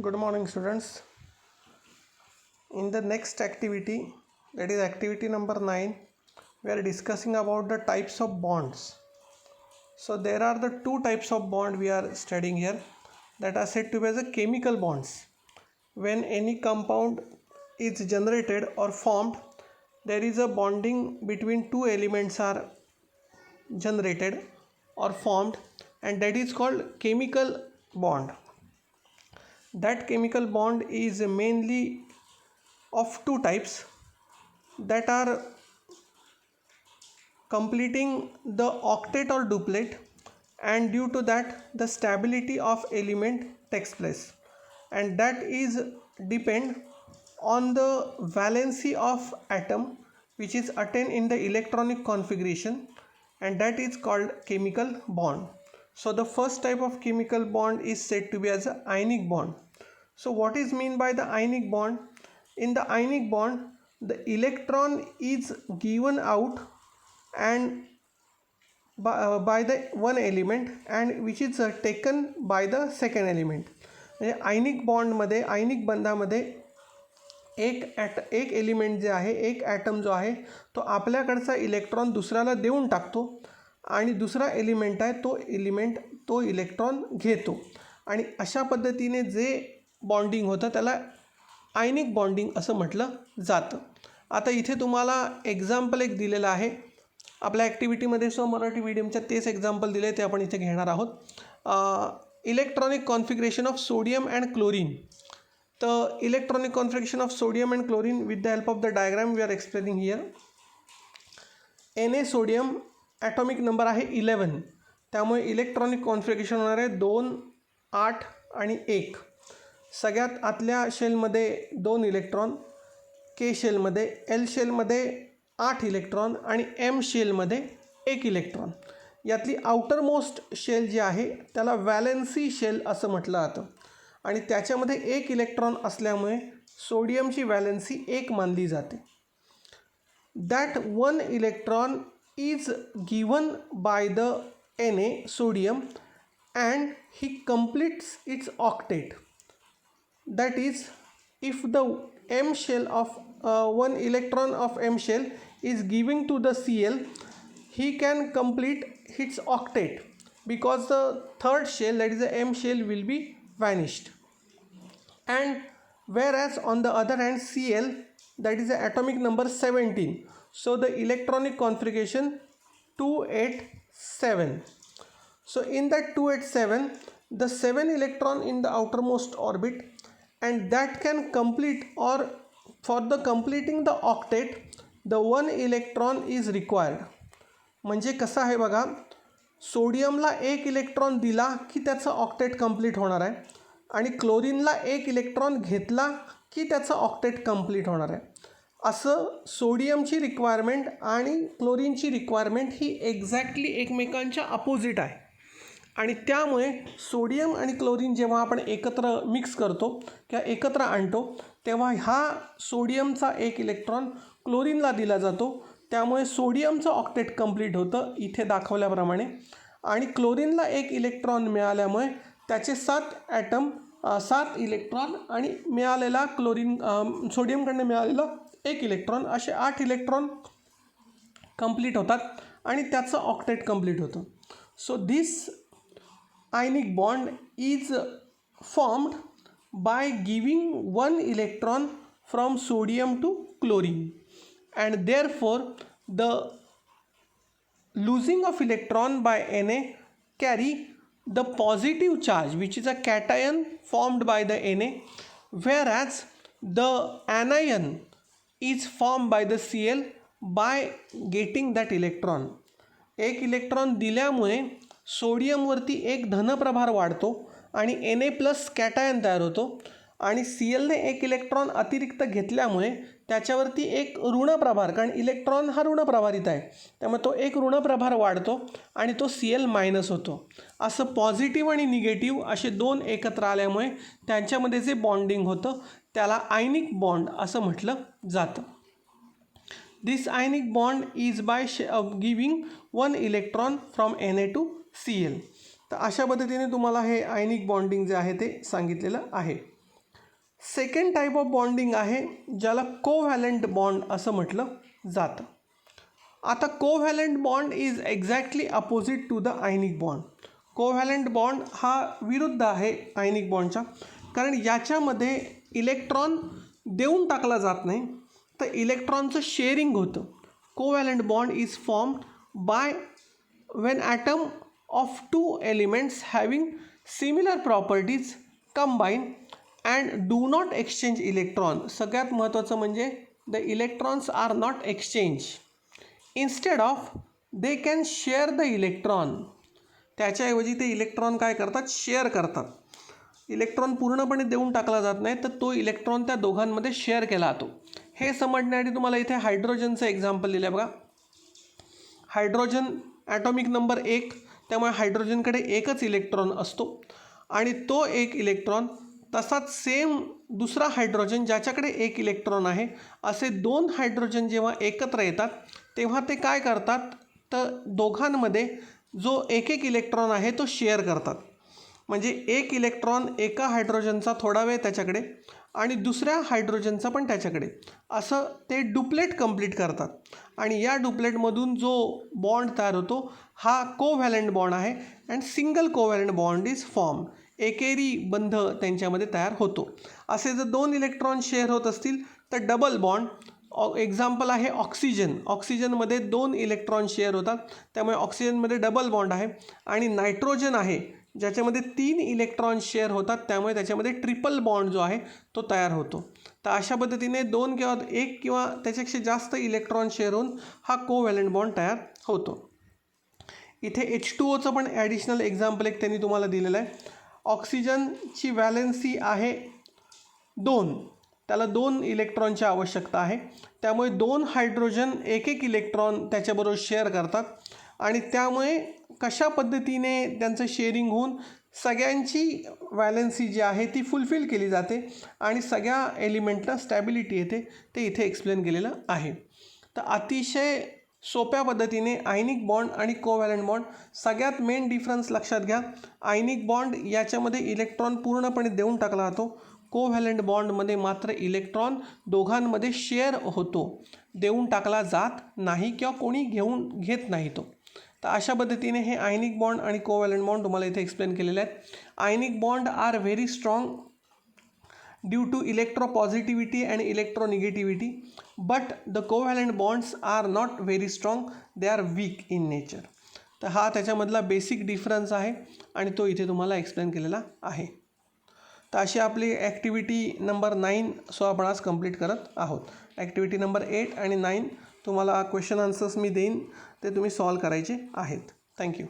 Good morning, students. In the next activity, that is activity number 9, we are discussing about the types of bonds. So there are the two types of bond we are studying here that are said to be as a chemical bonds. When any compound is generated or formed, there is a bonding between two elements are generated or formed, and that is called chemical bond. That chemical bond is mainly of two types that are completing the octet or duplet, and due to that the stability of element takes place, and that is depend on the valency of atom which is attained in the electronic configuration, and that is called chemical bond. So the first type of chemical bond is said to be as an ionic bond. So what is mean by the ionic bond? In the ionic bond, the electron is given out and by the one element and which is taken by the second element. म्हणजे आयनिक बॉन्डमध्ये आयनिक बंधामध्ये एक element जे आहे, एक item जो आहे तो आपल्याकडचा electron दुसऱ्याला देऊन टाकतो आणि दुसरा एलिमेंट आहे तो इलेक्ट्रॉन घेतो, आणि अशा पद्धतीने जे बॉन्डिंग होतं त्याला आयनिक बॉन्डिंग असं म्हटलं जातं. आता इथे तुम्हाला एक्झाम्पल एक दिलेलं आहे आपल्या ॲक्टिव्हिटीमध्ये. सो मराठी मीडियमच्या तेच एक्झाम्पल दिले ते आपण इथे घेणार आहोत. Electronic configuration of sodium and chlorine. तर electronic configuration of sodium and chlorine with the help of the diagram we are explaining here. Na sodium atomic number आहे 11, त्यामुळे इलेक्ट्रॉनिक कॉन्फिगरेशन होणार आहे 2, 8 आणि 1. सगळ्यात आतल्या शेलमध्ये 2 इलेक्ट्रॉन, के शेलमध्ये, एल शेलमध्ये 8 इलेक्ट्रॉन आणि M शेलमध्ये 1 electron. यातली आउटर मोस्ट शेल जी आहे त्याला वॅलेन्सी शेल असं म्हटलं जातं, आणि त्याच्यामध्ये 1 इलेक्ट्रॉन असल्यामुळे सोडियमची वॅलेन्सी 1 मानली जाते. That 1 electron is given by the Na sodium and he completes its octet. That is, if the M shell of 1 electron of M shell is giving to the Cl, he can complete its octet because the third shell, that is the M shell, will be vanished. And whereas on the other hand Cl, that is the atomic number 17, so the electronic configuration 287. So in that 287, the 7 electron in the outermost orbit, and that can complete, or for the completing the octet the 1 electron is required. म्हणजे कसं आहे बघा, सोडियमला 1 electron दिला की त्याचं octet complete होणार आहे, आणि क्लोरीनला 1 इलेक्ट्रॉन घेतला की त्याचं ऑक्टेट कंप्लीट होणार आहे. असं सोडियमची रिक्वायरमेंट आणि क्लोरीनची रिक्वायरमेंट ही एक्झॅक्टली एकमेकांच्या अपोजिट आहे, आणि त्यामुळे सोडियम आणि क्लोरीन जेव्हा आपण एकत्र मिक्स करतो किंवा एकत्र आणतो तेव्हा हा सोडियमचा 1 इलेक्ट्रॉन क्लोरीनला दिला जातो, त्यामुळे सोडियमचं ऑक्टेट कंप्लीट होतं इथे दाखवल्याप्रमाणे, आणि क्लोरीनला 1 इलेक्ट्रॉन मिळाल्यामुळे त्याचे 7 इलेक्ट्रॉन आणि मिळालेला सोडियमकडनं मिळालेला 1 इलेक्ट्रॉन, असे 8 इलेक्ट्रॉन कंप्लीट होतात आणि त्याचं ऑक्टेट कंप्लीट होतं. So this ionic bond is formed by giving 1 electron from sodium to chlorine, and therefore the losing of electron by Na carry the positive charge which is a cation formed by the Na, whereas the anion is formed by the Cl by getting that electron. 1 electron दिल्यामुळे सोडियमवरती एक धनप्रभार वाढतो आणि Na plus cation तयार होतो, आणि Clने 1 electron अतिरिक्त घेतल्यामुळे त्याच्यावरती एक ऋणप्रभार, कारण इलेक्ट्रॉन हा ऋणप्रभारित आहे त्यामुळे तो एक ऋणप्रभार वाढतो आणि तो Cl मायनस होतो. असं पॉझिटिव्ह आणि निगेटिव्ह असे 2 एकत्र आल्यामुळे त्यांच्यामध्ये जे बॉन्डिंग होतं त्याला आयनिक बॉन्ड असं म्हटलं जातं. This ionic bond is by giving 1 electron from Na to Cl. तर अशा पद्धतीने तुम्हाला हे आयनिक बॉन्डिंग जे आहे ते सांगितलेलं आहे. सेकंड टाईप ऑफ बॉन्डिंग आहे ज्याला कोव्हॅलंट बॉन्ड असं म्हटलं जातं. आता covalent bond is exactly opposite to the ionic bond. Covalent bond हा विरुद्ध आहे आयनिक बॉन्डच्या, कारण याच्यामध्ये इलेक्ट्रॉन देऊन टाकला जात नाही, तर इलेक्ट्रॉनचं शेअरिंग होतं. Covalent bond is formed by when atom of two elements having similar properties combine and do not exchange electron. सगळ्यात महत्त्वाचं म्हणजे the electrons are not exchanged. Instead of they can share the electron. त्याच्याऐवजी ते electron काय करतात, share करतात. Electron पूर्णपणे देऊन टाकला जात नाही, तर तो इलेक्ट्रॉन त्या दोघांमध्ये शेअर केला जातो. हे समजण्यासाठी तुम्हाला इथे हायड्रोजनचं एक्झाम्पल दिलं आहे बघा. हायड्रोजन ॲटॉमिक नंबर 1, त्यामुळे हायड्रोजनकडे एकच इलेक्ट्रॉन असतो आणि तो एक इलेक्ट्रॉन तसाच सेम दुसरा हायड्रोजन ज्याच्याकडे एक इलेक्ट्रॉन आहे, असे 2 हायड्रोजन जेव्हा एकत्र येतात तेव्हा ते काय करतात, तर दोघांमध्ये जो एक इलेक्ट्रॉन आहे तो शेअर करतात. म्हणजे एक इलेक्ट्रॉन एका हायड्रोजनचा थोडा वेळ त्याच्याकडे आणि दुसऱ्या हायड्रोजनचा पण त्याच्याकडे, असं ते डुप्लेट कंप्लीट करतात. आणि या डुप्लेटमधून जो बॉन्ड तयार होतो हा कोव्हॅलंट बॉन्ड आहे. And single covalent bond is form. एकेरी बंध त्यांच्यामध्ये तयार होतो. असे जर 2 इलेक्ट्रॉन शेअर होत असतील तर डबल बॉन्ड. एक्झाम्पल आहे ऑक्सिजन. ऑक्सिजनमध्ये 2 इलेक्ट्रॉन शेअर होतात, त्यामुळे ऑक्सिजनमध्ये डबल बॉन्ड आहे. आणि नायट्रोजन आहे ज्याच्यामध्ये 3 इलेक्ट्रॉन शेअर होतात, त्यामुळे त्याच्यामध्ये ट्रिपल बॉन्ड जो आहे तो तयार होतो. तर अशा पद्धतीने 2 किंवा 1 किंवा त्याच्यापेक्षा जास्त इलेक्ट्रॉन शेअर होऊन हा कोव्हॅलंट बॉन्ड तयार होतो. इथे H2Oचं पण ॲडिशनल एक्झाम्पल एक त्यांनी तुम्हाला दिलेलं आहे. ऑक्सिजनची व्हॅलेन्सी आहे 2, त्याला 2 इलेक्ट्रॉनची आवश्यकता आहे, त्यामुळे 2 हायड्रोजन एक इलेक्ट्रॉन त्याच्याबरोबर शेअर करतात आणि त्यामुळे कशा पद्धतीने त्यांचं शेअरिंग होऊन सगळ्यांची व्हॅलेन्सी जी आहे ती फुलफिल केली जाते आणि सगळ्या एलिमेंटला स्टॅबिलिटी येते, ते इथे एक्सप्लेन केलेलं आहे. तर अतिशय सोप्या पद्धतीने आयनिक बॉन्ड आणि कोव्हॅलंट बॉन्ड. सगळ्यात मेन डिफरन्स लक्षात घ्या. आयनिक बॉन्ड याच्यामध्ये इलेक्ट्रॉन पूर्णपणे देऊन टाकला जातो. कोव्हॅलंट बॉन्डमध्ये मात्र इलेक्ट्रॉन दोघांमध्ये शेअर होतो, देऊन टाकला जात नाही किंवा कोणी घेत नाही तो. तर अशा पद्धतीने हे आयनिक बॉन्ड आणि कोव्हॅलंट बॉन्ड तुम्हाला इथे एक्सप्लेन केलेले आहेत. Ionic bond are very strong due to electropositivity and electronegativity, but the covalent bonds are not very strong, they are weak in nature. तर हा त्याच्यामधला बेसिक डिफरन्स आहे आणि तो इथे तुम्हाला एक्सप्लेन केलेला आहे. तर अशी आपली ॲक्टिव्हिटी नंबर 9 आपण आज कंप्लीट करत आहोत. ॲक्टिव्हिटी नंबर 8 आणि 9 तुम्हाला क्वेश्चन आन्सर्स मी देईन, ते तुम्ही सॉल्व करायचे आहेत. थँक्यू.